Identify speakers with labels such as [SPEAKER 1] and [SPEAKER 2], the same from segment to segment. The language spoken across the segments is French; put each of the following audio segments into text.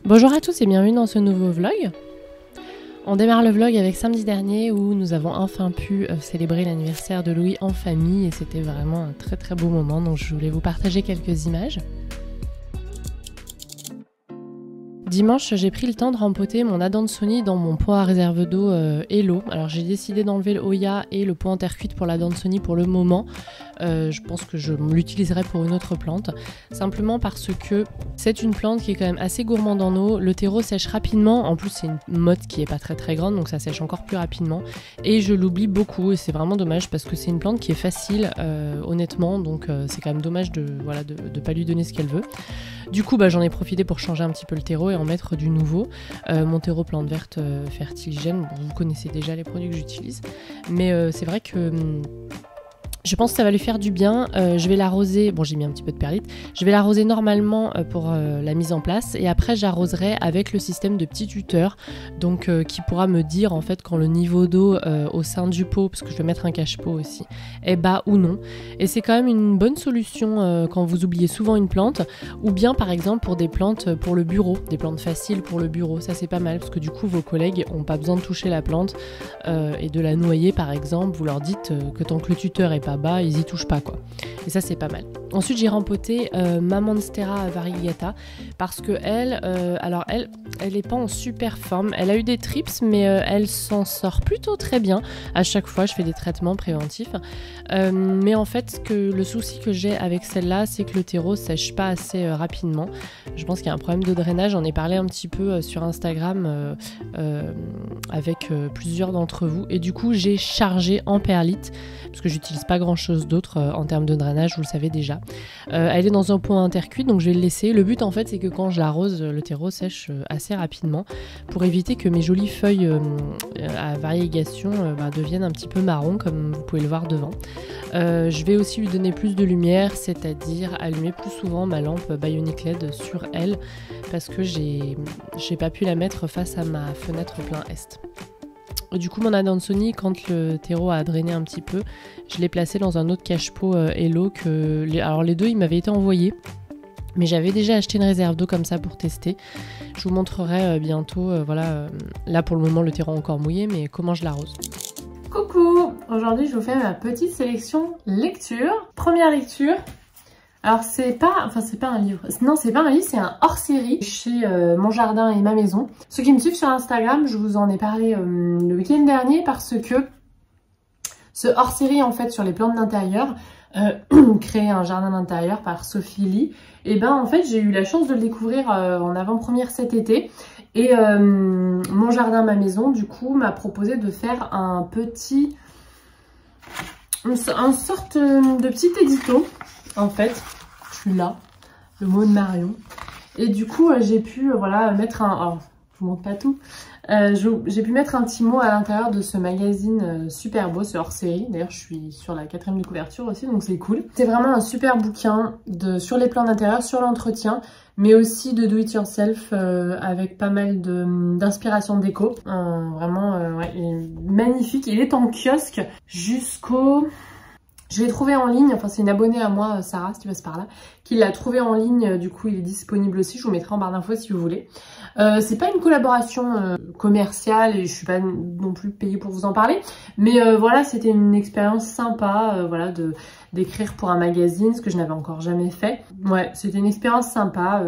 [SPEAKER 1] Bonjour à tous et bienvenue dans ce nouveau vlog. On démarre le vlog avec samedi dernier où nous avons enfin pu célébrer l'anniversaire de Louis en famille et c'était vraiment un très beau moment, donc je voulais vous partager quelques images. Dimanche, j'ai pris le temps de rempoter mon Adansonii dans mon pot à réserve d'eau Hello. Alors j'ai décidé d'enlever le Oya et le pot en terre cuite pour l'Adansonii pour le moment. Je pense que je l'utiliserai pour une autre plante. Simplement parce que c'est une plante qui est quand même assez gourmande en eau. Le terreau sèche rapidement. En plus, c'est une motte qui est pas très grande, donc ça sèche encore plus rapidement. Et je l'oublie beaucoup et c'est vraiment dommage parce que c'est une plante qui est facile, honnêtement. Donc c'est quand même dommage de pas lui donner ce qu'elle veut. Du coup, j'en ai profité pour changer un petit peu le terreau et en mettre du nouveau. Mon terreau plante verte fertiligène, vous connaissez déjà les produits que j'utilise. Mais c'est vrai que je pense que ça va lui faire du bien. Je vais l'arroser, bon j'ai mis un petit peu de perlite, je vais l'arroser normalement pour la mise en place et après j'arroserai avec le système de petit tuteur, donc qui pourra me dire en fait quand le niveau d'eau au sein du pot, parce que je vais mettre un cache-pot aussi, est bas ou non. Et c'est quand même une bonne solution quand vous oubliez souvent une plante, ou bien par exemple pour des plantes pour le bureau, des plantes faciles pour le bureau, ça c'est pas mal parce que du coup vos collègues n'ont pas besoin de toucher la plante et de la noyer par exemple, vous leur dites que tant que le tuteur est pas bas, ils y touchent pas quoi. Et ça c'est pas mal. Ensuite j'ai rempoté ma Monstera variegata parce que elle, alors elle est pas en super forme. Elle a eu des trips mais elle s'en sort plutôt très bien. À chaque fois je fais des traitements préventifs. Mais en fait le souci que j'ai avec celle-là c'est que le terreau sèche pas assez rapidement. Je pense qu'il y a un problème de drainage. J'en ai parlé un petit peu sur Instagram avec plusieurs d'entre vous. Et du coup j'ai chargé en perlite parce que j'utilise pas grand chose d'autre en termes de drainage, vous le savez déjà. Elle est dans un pot en terre cuite donc je vais le laisser. Le but en fait c'est que quand je l'arrose, le terreau sèche assez rapidement pour éviter que mes jolies feuilles à variégation deviennent un petit peu marron comme vous pouvez le voir devant. Je vais aussi lui donner plus de lumière, c'est-à-dire allumer plus souvent ma lampe Bionic LED sur elle parce que j'ai pas pu la mettre face à ma fenêtre plein est. Du coup mon Adansonii, quand le terreau a drainé un petit peu, je l'ai placé dans un autre cache-pot Hello alors les deux ils m'avaient été envoyés. Mais j'avais déjà acheté une réserve d'eau comme ça pour tester. Je vous montrerai bientôt, là pour le moment le terreau est encore mouillé, mais comment je l'arrose. Coucou! Aujourd'hui je vous fais ma petite sélection lecture. Première lecture. Alors c'est pas un livre, non c'est pas un livre, c'est un hors-série chez Mon Jardin et Ma Maison. Ceux qui me suivent sur Instagram, je vous en ai parlé le week-end dernier parce que ce hors-série en fait sur les plantes d'intérieur, créer un jardin d'intérieur par Sophie Lee, et en fait j'ai eu la chance de le découvrir en avant-première cet été. Et Mon Jardin, Ma Maison du coup m'a proposé de faire une sorte de petit édito. En fait, je suis là, le mot de Marion. Et du coup, j'ai pu mettre un... Alors, je vous montre pas tout. J'ai pu mettre un petit mot à l'intérieur de ce magazine super beau, ce hors-série. D'ailleurs, je suis sur la 4e de couverture aussi, donc c'est cool. C'est vraiment un super bouquin sur les plans d'intérieur, sur l'entretien, mais aussi de do-it-yourself avec pas mal d'inspiration déco. Ouais, il est magnifique. Il est en kiosque jusqu'au... Je l'ai trouvé en ligne, enfin c'est une abonnée à moi, Sarah, si tu passes par là, qui l'a trouvé en ligne, du coup il est disponible aussi, je vous mettrai en barre d'infos si vous voulez. C'est pas une collaboration commerciale et je suis pas non plus payée pour vous en parler, mais voilà, c'était une expérience sympa, d'écrire pour un magazine, ce que je n'avais encore jamais fait. Ouais, c'était une expérience sympa,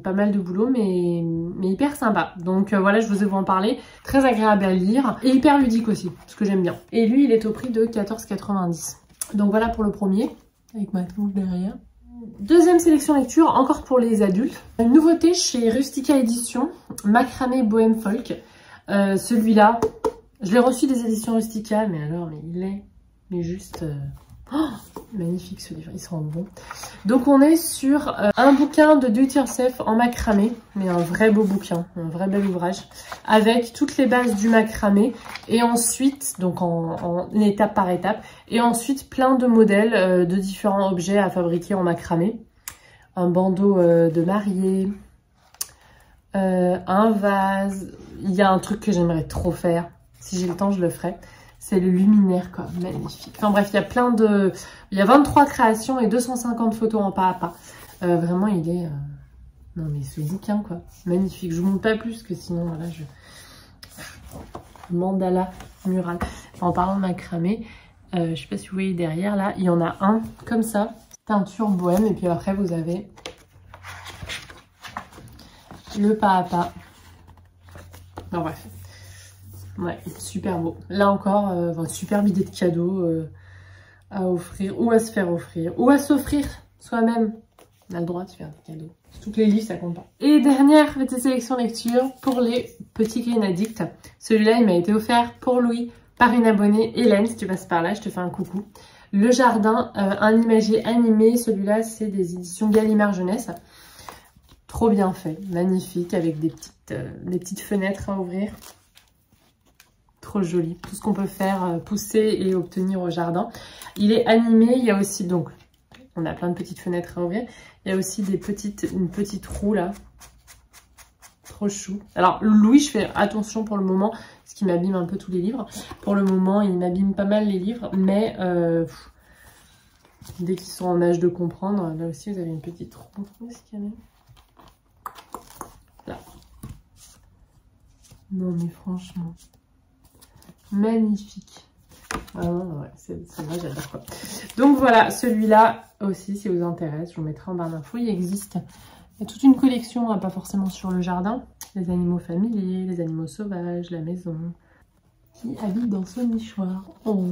[SPEAKER 1] pas mal de boulot, mais hyper sympa. Donc voilà, je vous ai en parler, très agréable à lire et hyper ludique aussi, ce que j'aime bien. Et lui, il est au prix de 14,90 €. Donc voilà pour le premier, avec ma touche derrière. Deuxième sélection lecture, encore pour les adultes. Une nouveauté chez Rustica Édition, Macramé Bohème Folk. Celui-là, je l'ai reçu des éditions Rustica, mais il est juste... magnifique ce livre, il sent bon. Donc on est sur un bouquin de do-it-yourself en macramé, mais un vrai beau bouquin, un vrai bel ouvrage, avec toutes les bases du macramé, et ensuite, donc en étape par étape, et ensuite plein de modèles de différents objets à fabriquer en macramé. Un bandeau de mariée, un vase, il y a un truc que j'aimerais trop faire, si j'ai le temps je le ferai. C'est le luminaire, quoi. Magnifique. Enfin bref, il y a 23 créations et 250 photos en pas à pas. Vraiment, il est Non mais ce bouquin quoi, magnifique. Je vous montre pas plus que sinon voilà je... Mandala mural. En parlant de macramé, je sais pas si vous voyez derrière là, il y en a un comme ça, teinture bohème, et puis après vous avez le pas à pas. Non bref, ouais, super beau. Là encore, superbe idée de cadeau à offrir, ou à se faire offrir, ou à s'offrir soi-même. On a le droit de faire des cadeaux. Toutes les livres, ça compte pas. Et dernière petite sélection lecture pour les petits Green Addicts. Celui-là, il m'a été offert pour Louis par une abonnée, Hélène. Si tu passes par là, je te fais un coucou. Le Jardin, un imagier animé. Celui-là, c'est des éditions Gallimard Jeunesse. Trop bien fait, magnifique, avec des petites fenêtres à ouvrir. Trop joli. Tout ce qu'on peut faire pousser et obtenir au jardin. Il est animé, il y a aussi donc... On a plein de petites fenêtres à ouvrir. Il y a aussi une petite roue là. Trop chou. Alors Louis, je fais attention pour le moment, parce qu'il m'abîme un peu tous les livres. Pour le moment, il m'abîme pas mal les livres. Mais dès qu'ils sont en âge de comprendre, là aussi vous avez une petite roue. Où est-ce qu'il y en a ? Là. Non mais franchement. Magnifique. Ah ouais, c'est vrai, j'adore quoi. Donc voilà, celui-là aussi, si vous intéresse, je vous mettrai en barre d'infos. Il y a toute une collection, hein, pas forcément sur le jardin. Les animaux familiers, les animaux sauvages, la maison, qui habitent dans ce nichoir. Oh.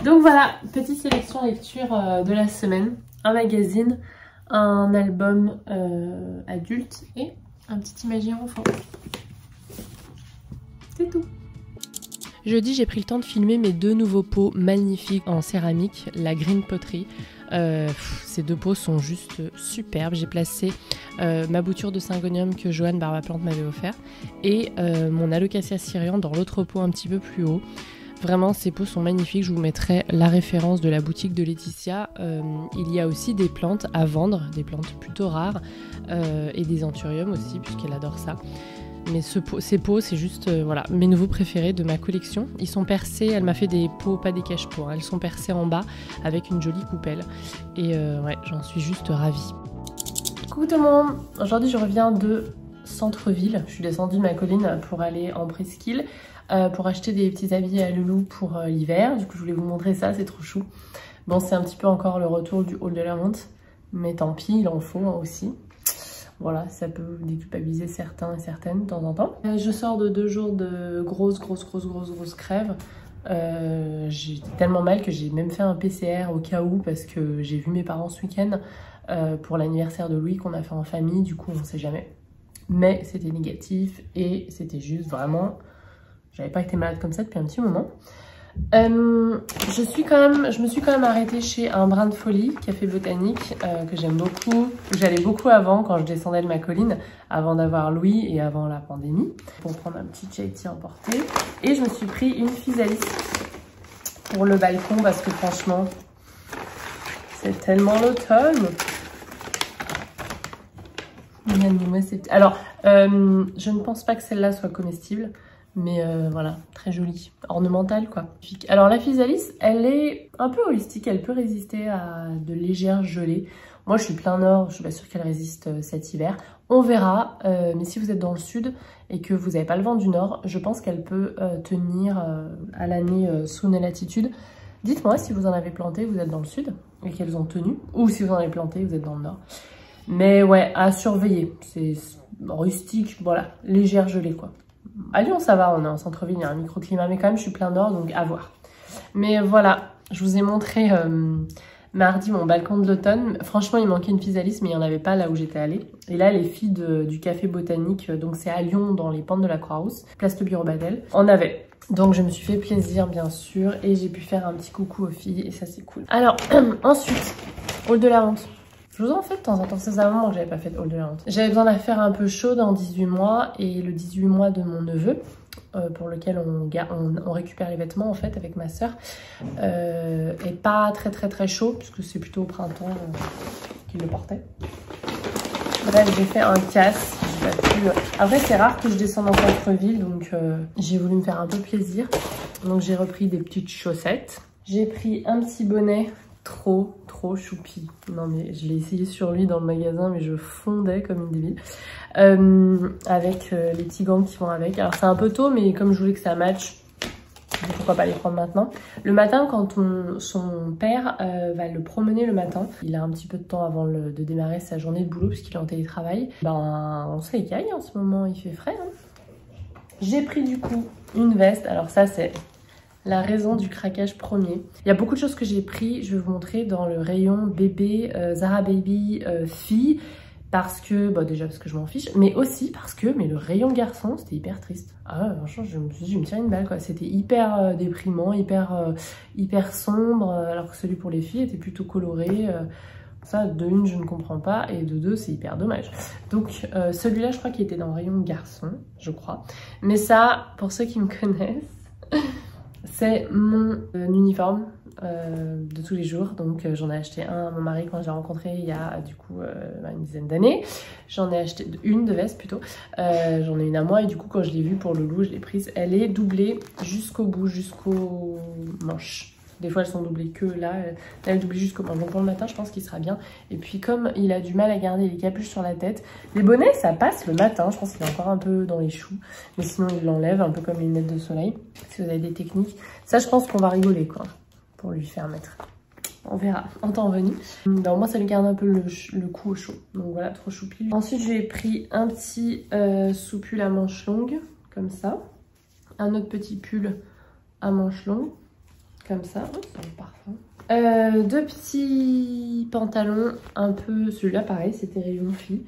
[SPEAKER 1] Donc voilà, petite sélection lecture de la semaine. Un magazine, un album adulte et un petit imaginaire enfant. C'est tout. Jeudi, j'ai pris le temps de filmer mes 2 nouveaux pots magnifiques en céramique, la Green Pottery. Ces 2 pots sont juste superbes. J'ai placé ma bouture de syngonium que Joanne Barbaplante m'avait offert et mon Alocasia syrian dans l'autre pot un petit peu plus haut. Vraiment, ces pots sont magnifiques. Je vous mettrai la référence de la boutique de Laetitia. Il y a aussi des plantes à vendre, des plantes plutôt rares et des anthuriums aussi, puisqu'elle adore ça. Mais ces pots, c'est juste voilà, mes nouveaux préférés de ma collection. Ils sont percés, elle m'a fait des pots, pas des cache-pots, hein. Elles sont percées en bas avec une jolie coupelle. Et ouais, j'en suis juste ravie. Coucou tout le monde. Aujourd'hui, je reviens de centre-ville. Je suis descendue de ma colline pour aller en presqu'île pour acheter des petits habits à Loulou pour l'hiver. Du coup, je voulais vous montrer ça, c'est trop chou. Bon, c'est un petit peu encore le retour du haul de la honte, mais tant pis, il en faut aussi. Voilà, ça peut déculpabiliser certains et certaines de temps en temps. Je sors de 2 jours de grosse crève. J'ai tellement mal que j'ai même fait un PCR au cas où, parce que j'ai vu mes parents ce week-end pour l'anniversaire de Louis qu'on a fait en famille. Du coup, on ne sait jamais. Mais c'était négatif et c'était juste vraiment... J'avais pas été malade comme ça depuis un petit moment. Je me suis quand même arrêtée chez un brin de folie, café botanique, que j'aime beaucoup. J'allais beaucoup avant, quand je descendais de ma colline, avant d'avoir Louis et avant la pandémie, pour prendre un petit chai tea emporté. Et je me suis pris une physalis pour le balcon, parce que franchement, c'est tellement l'automne. Alors, je ne pense pas que celle-là soit comestible. Mais voilà, très jolie, ornementale quoi. Alors la physalis, elle est un peu holistique, elle peut résister à de légères gelées. Moi je suis plein nord, je suis pas sûre qu'elle résiste cet hiver. On verra, mais si vous êtes dans le sud et que vous n'avez pas le vent du nord, je pense qu'elle peut tenir à l'année sous nos latitudes. Dites-moi si vous en avez planté, vous êtes dans le sud et qu'elles ont tenu, ou si vous en avez planté, vous êtes dans le nord. Mais ouais, à surveiller, c'est rustique, voilà, légère gelée quoi. À Lyon, ça va, on est en centre-ville, il y a un microclimat, mais quand même, je suis plein nord, donc à voir. Mais voilà, je vous ai montré mardi mon balcon de l'automne. Franchement, il manquait une physalis, mais il n'y en avait pas là où j'étais allée. Et là, les filles du café botanique, donc c'est à Lyon, dans les pentes de la Croix-Rousse, place de Bureau-Badel, en avait. Donc je me suis fait plaisir, bien sûr, et j'ai pu faire un petit coucou aux filles, et ça, c'est cool. Alors, ensuite, haul de la honte. Je vous en fais de temps en temps, c'est un moment que j'avais pas fait de haul de la honte. J'avais besoin d'affaires un peu chaudes en 18 mois et le 18 mois de mon neveu, pour lequel on récupère les vêtements en fait avec ma soeur, est pas très chaud puisque c'est plutôt au printemps qu'il le portait. Bref, j'ai fait un casse. Après, c'est rare que je descende en centre-ville, donc j'ai voulu me faire un peu plaisir. Donc j'ai repris des petites chaussettes. J'ai pris un petit bonnet trop trop choupi. Non mais je l'ai essayé sur lui dans le magasin mais je fondais comme une débile. Avec les petits gants qui vont avec. Alors c'est un peu tôt mais comme je voulais que ça matche, pourquoi pas les prendre maintenant. Le matin quand son père va le promener le matin, il a un petit peu de temps avant de démarrer sa journée de boulot puisqu'il est en télétravail. Ben on se les caille en ce moment, il fait frais. Hein. J'ai pris du coup une veste, alors ça c'est la raison du craquage premier. Il y a beaucoup de choses que j'ai pris, je vais vous montrer dans le rayon bébé, Zara Baby, fille. Parce que, bah déjà parce que je m'en fiche, mais aussi parce que le rayon garçon, c'était hyper triste. Ah ouais, franchement, je me suis dit, je me tiens une balle quoi. C'était hyper déprimant, hyper sombre, alors que celui pour les filles était plutôt coloré. Ça, de une, je ne comprends pas, et de deux, c'est hyper dommage. Donc, celui-là, je crois qu'il était dans le rayon garçon, je crois. Mais ça, pour ceux qui me connaissent, c'est mon uniforme de tous les jours. Donc j'en ai acheté un à mon mari quand je l'ai rencontré il y a du coup une dizaine d'années. J'en ai acheté une de veste plutôt. J'en ai une à moi et du coup quand je l'ai vue pour le loup, je l'ai prise. Elle est doublée jusqu'au bout, jusqu'aux manches. Des fois elles sont doublées que là, elle est doublée jusqu'au manche. Donc pour le matin je pense qu'il sera bien. Et puis comme il a du mal à garder les capuches sur la tête, les bonnets ça passe le matin. Je pense qu'il est encore un peu dans les choux. Mais sinon il l'enlève un peu comme les lunettes de soleil. Si vous avez des techniques. Ça je pense qu'on va rigoler quoi. Pour lui faire mettre. On verra en temps venu. Au moins ça lui garde un peu le cou au chaud. Donc voilà, trop choupi. Ensuite j'ai pris un petit sous-pull à manches longues, comme ça. Un autre petit pull à manches longues, comme ça. Oh, c'est parfum. Deux petits pantalons, un peu, celui-là pareil, c'était rayon fille.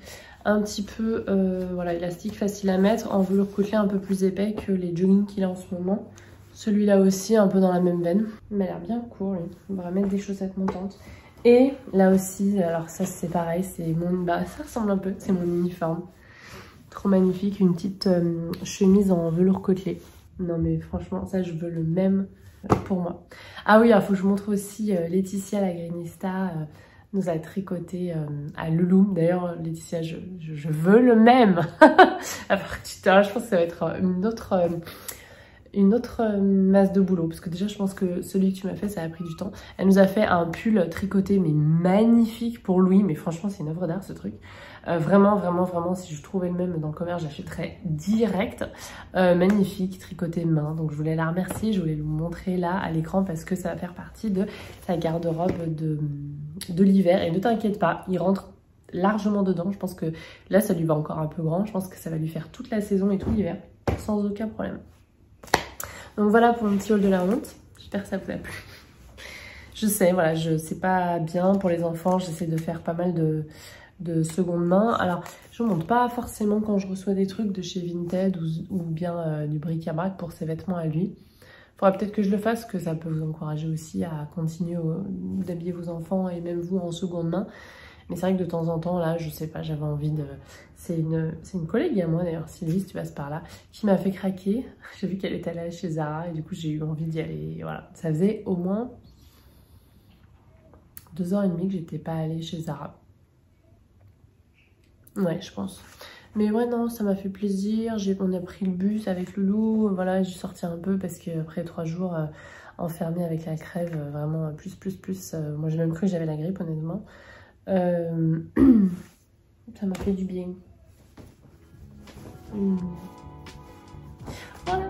[SPEAKER 1] Un petit peu, voilà, élastique, facile à mettre, en velours côtelé un peu plus épais que les joggings qu'il a en ce moment. Celui-là aussi, un peu dans la même veine. Il m'a l'air bien court, lui. On va mettre des chaussettes montantes. Et là aussi, alors ça c'est pareil, c'est mon... Bah ça ressemble un peu, c'est mon uniforme. Trop magnifique, une petite chemise en velours côtelé. Non mais franchement, ça je veux le même pour moi. Ah oui, il faut que je vous montre aussi Laetitia, la grénista, nous a tricoté à Loulou. D'ailleurs, Laetitia, je veux le même. Après, je pense que ça va être une autre masse de boulot, parce que déjà je pense que celui que tu m'as fait ça a pris du temps. Elle nous a fait un pull tricoté mais magnifique pour Louis, mais franchement c'est une œuvre d'art ce truc. Vraiment si je trouvais le même dans le commerce j'achèterais direct. Magnifique, tricoté main, donc je voulais la remercier, je voulais le montrer là à l'écran parce que ça va faire partie de sa garde-robe de l'hiver. Et ne t'inquiète pas, il rentre largement dedans. Je pense que là ça lui va encore un peu grand, je pense que ça va lui faire toute la saison et tout l'hiver sans aucun problème. Donc voilà pour mon petit haul de la honte. J'espère que ça vous a plu. Je sais, voilà, c'est pas bien pour les enfants. J'essaie de faire pas mal de seconde main. Alors, je ne montre pas forcément quand je reçois des trucs de chez Vinted ou bien du bric-à-brac pour ses vêtements à lui. Il faudra peut-être que je le fasse, que ça peut vous encourager aussi à continuer d'habiller vos enfants et même vous en seconde main. Mais c'est vrai que de temps en temps, là, je sais pas, j'avais envie de... C'est une collègue à moi, d'ailleurs, Sylvie, si tu passes par là, qui m'a fait craquer. J'ai vu qu'elle était allée chez Zara et du coup, j'ai eu envie d'y aller. Voilà, ça faisait au moins 2h30 que j'étais pas allée chez Zara. Ouais, je pense. Mais ouais, non, ça m'a fait plaisir. On a pris le bus avec Loulou. Voilà, j'ai sorti un peu parce qu'après 3 jours enfermée avec la crève, vraiment plus. Moi, j'ai même cru que j'avais la grippe, honnêtement. Ça m'a fait du bien. Voilà.